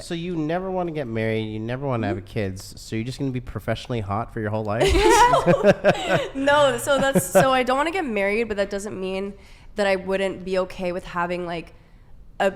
So you never want to get married, you never want to have kids, so you're just going to be professionally hot for your whole life? No, so I don't want to get married, but that doesn't mean that I wouldn't be okay with having like a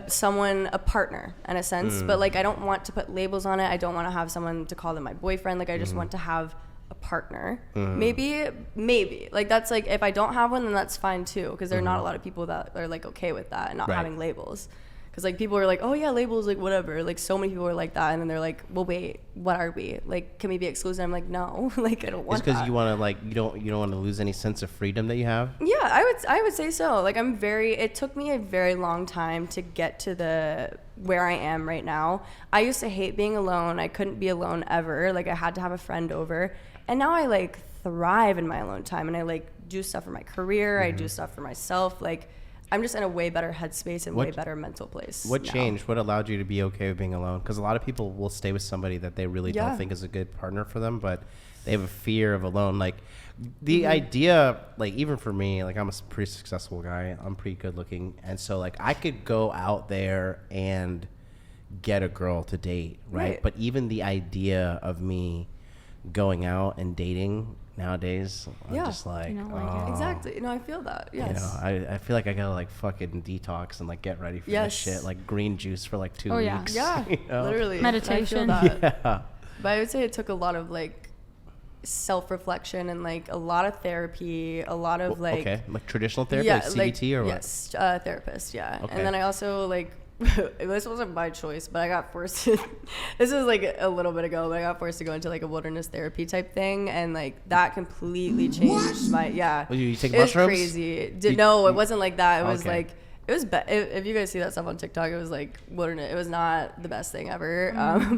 partner in a sense. But like I don't want to put labels on it. I don't want to have someone to call them my boyfriend. Like I just want to have a partner. Maybe like that's like, if I don't have one, then that's fine too, because there are not a lot of people that are like okay with that and not having labels. Because like people are like, oh yeah, labels, like whatever, like so many people are like that, and then they're like, well wait, what are we, like, can we be exclusive? I'm like, no. Like I don't want that. It's because you want to like, you don't want to lose any sense of freedom that you have? Yeah, I would say so. Like it took me a very long time to get to where I am right now. I used to hate being alone. I couldn't be alone ever. Like I had to have a friend over, and now I like thrive in my alone time, and I like do stuff for my career. I do stuff for myself. Like I'm just in a way better headspace and way better mental place. What changed? What allowed you to be okay with being alone? Because a lot of people will stay with somebody that they really don't think is a good partner for them, but they have a fear of alone. Like the idea, like even for me, like I'm a pretty successful guy. I'm pretty good looking. And so like I could go out there and get a girl to date, right? But even the idea of me going out and dating nowadays, I'm just like, exactly. You know, I feel that. Yes. You know, I feel like I gotta like fucking detox and like get ready for this shit, like green juice for like 2 weeks. Yeah, you know? literally. Meditation. I feel that. But I would say it took a lot of like self-reflection and like a lot of therapy, a lot of like traditional therapy, like CBT or what? Yes, therapist. Yeah, and then I also like. This wasn't by choice, but I got forced to, this was like a little bit ago, but I got forced to go into like a wilderness therapy type thing, and like that completely changed my you take it mushrooms? Was crazy. No, it wasn't like that. It was like, it was if you guys see that stuff on TikTok, it was like wilderness. It was not the best thing ever,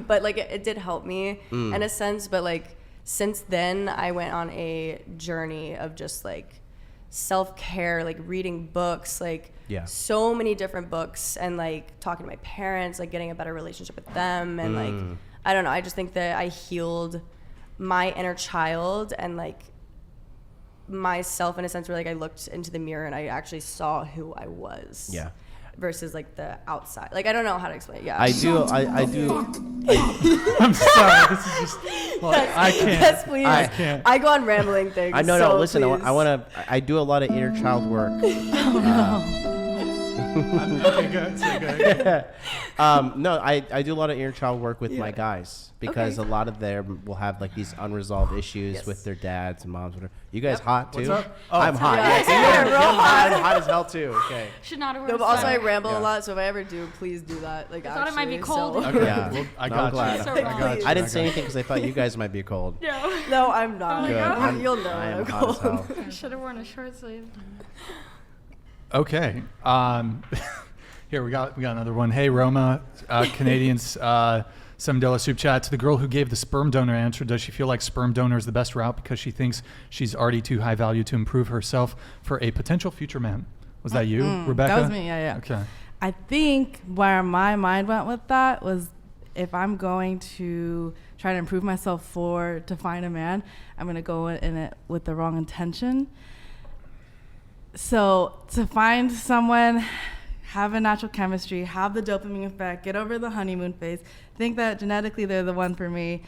but like it did help me in a sense. But like since then, I went on a journey of just like self-care, like reading books, like so many different books, and like talking to my parents, like getting a better relationship with them, and like I don't know, I just think that I healed my inner child and like myself in a sense where like I looked into the mirror and I actually saw who I was. Versus like the outside. Like I don't know how to explain it. I do. I'm sorry. This is just I can't. Yes, please. I can't. I go on rambling things. I know. So no, listen. please. I do a lot of inner child work. Okay, good. So good. No, I do a lot of inner child work with my guys, because a lot of them will have like these unresolved issues with their dads and moms. Whatever. You guys hot too? What's up? Oh, I'm hot. Yeah, real hot. I'm hot as hell too. Okay. Should not have. No, but also I ramble a lot, so if I ever do, please do that. Like I thought it might be cold. So. Okay. Yeah. Well, I No, got I'm glad. you. So I got you. I didn't say anything because I thought you guys might be cold. No, I'm not. Good. You'll know. I am I'm hot as cold. hell. I should have worn a short sleeve. Okay. Here we got another one. Hey Roma, Canadians, $7 soup chat. To the girl who gave the sperm donor answer, does she feel like sperm donor is the best route because she thinks she's already too high value to improve herself for a potential future man? Was that you, Rebecca? That was me. Yeah. Okay. I think where my mind went with that was, if I'm going to try to improve myself to find a man, I'm going to go in it with the wrong intention. So to find someone, have a natural chemistry, have the dopamine effect, get over the honeymoon phase, think that genetically they're the one for me.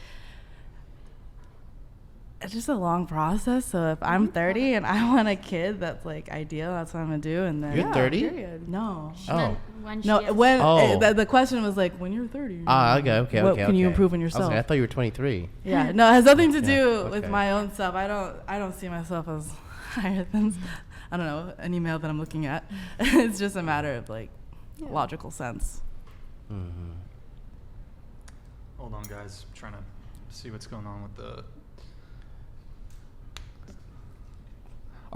It's just a long process. So if I'm 30 and I want a kid that's like ideal, that's what I'm gonna do. And then You're 30? Period. No. Oh. The question was like, when you're 30. Okay. What can you improve on yourself? I thought you were 23. Yeah. No, it has nothing to do with my own self. I don't see myself as higher than, I don't know, any male that I'm looking at. It's just a matter of like logical sense. Mm-hmm. Hold on, guys. I'm trying to see what's going on with the.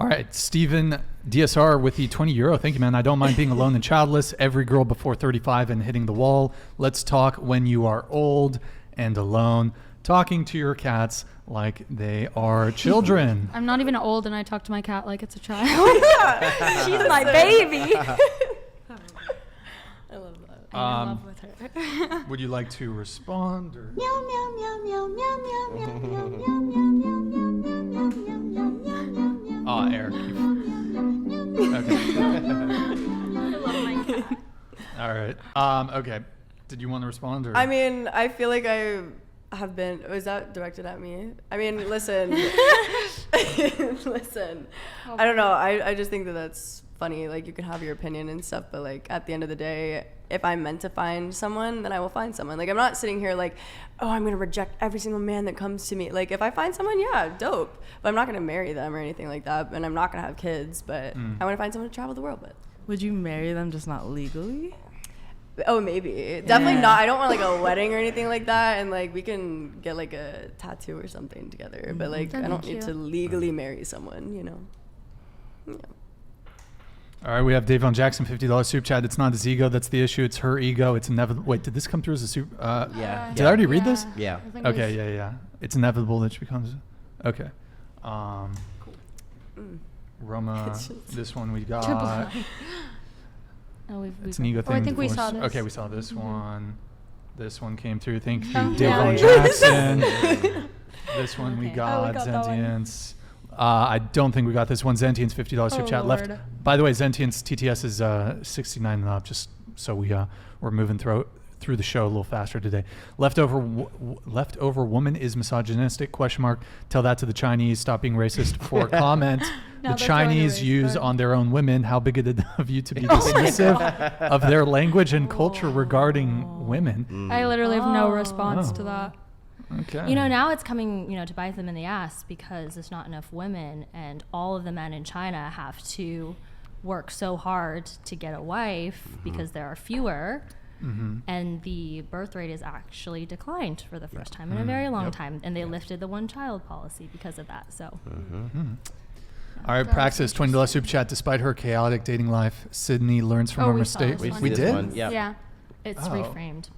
All right, Steven DSR with the €20. Thank you, man. I don't mind being alone and childless. Every girl before 35 and hitting the wall. Let's talk when you are old and alone. Talking to your cats like they are children. I'm not even old, and I talk to my cat like it's a child. She's my baby. I love that. I'm in love with her. Would you like to respond? Or? Meow meow meow meow meow meow meow meow meow meow meow meow meow meow meow. Oh, Eric. Okay. I love my cat. All right. Okay. Did you want to respond? Or? I mean, I feel like I have been. Was that directed at me? I mean, listen. Listen. I don't know. I just think that that's funny. Like, you can have your opinion and stuff, but like at the end of the day, if I'm meant to find someone, then I will find someone. Like, I'm not sitting here like, oh, I'm gonna reject every single man that comes to me. Like, if I find someone, yeah, dope. But I'm not gonna marry them or anything like that. And I'm not gonna have kids. But I want to find someone to travel the world with. Would you marry them, just not legally? Oh, maybe. Definitely not. I don't want like a wedding or anything like that. And like we can get like a tattoo or something together. But like I don't need to legally marry someone, you know. Yeah. All right, we have Davon Jackson, $50 super chat. It's not his ego that's the issue. It's her ego. It's inevitable. Wait, did this come through as a super? Yeah. Did I already read this? Yeah. I think Okay, yeah. It's inevitable that she becomes. Okay. Roma, this one we got. Oh, It's an ego thing. I think we divorce. saw this. Okay, we saw this one. This one came through. Thank you, Oh, Davon yeah. Jackson. This one we Okay. got. Oh, we got that one. Zentience. I don't think we got this one. Zentience, $50 super chat left. Lord. By the way, Zentience TTS is 69 and up. Just so we're moving through the show a little faster today. Leftover woman is misogynistic? ? Tell that to the Chinese. Stop being racist. For a comment Now the they're throwing Chinese away use stuff. on their own women. How bigoted of you to be dismissive of their language and culture regarding women. I literally have no Oh. response Oh. to that. Okay. You know, now it's coming, to bite them in the ass because there's not enough women, and all of the men in China have to work so hard to get a wife because there are fewer, and the birth rate is actually declined for the first time in a very long time, and they lifted the one-child policy because of that. So, All right, Praxis, $20 super chat. Despite her chaotic dating life, Sydney learns from her we saw mistakes. this one. We This did? one, yeah. yeah, it's Oh. reframed.